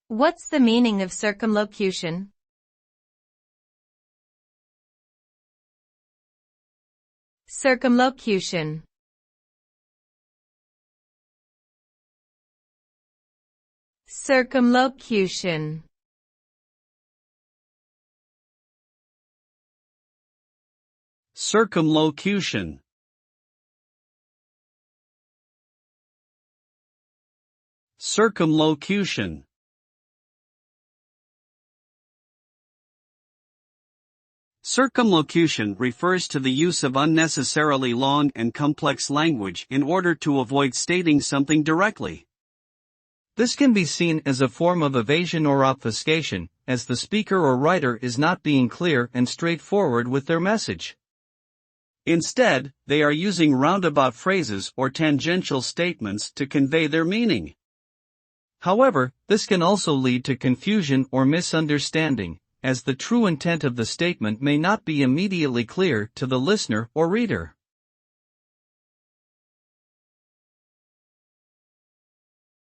What's the meaning of circumlocution? Circumlocution. Circumlocution. Circumlocution. Circumlocution. Circumlocution refers to the use of unnecessarily long and complex language in order to avoid stating something directly. This can be seen as a form of evasion or obfuscation, as the speaker or writer is not being clear and straightforward with their message. Instead, they are using roundabout phrases or tangential statements to convey their meaning. However, this can also lead to confusion or misunderstanding, as the true intent of the statement may not be immediately clear to the listener or reader.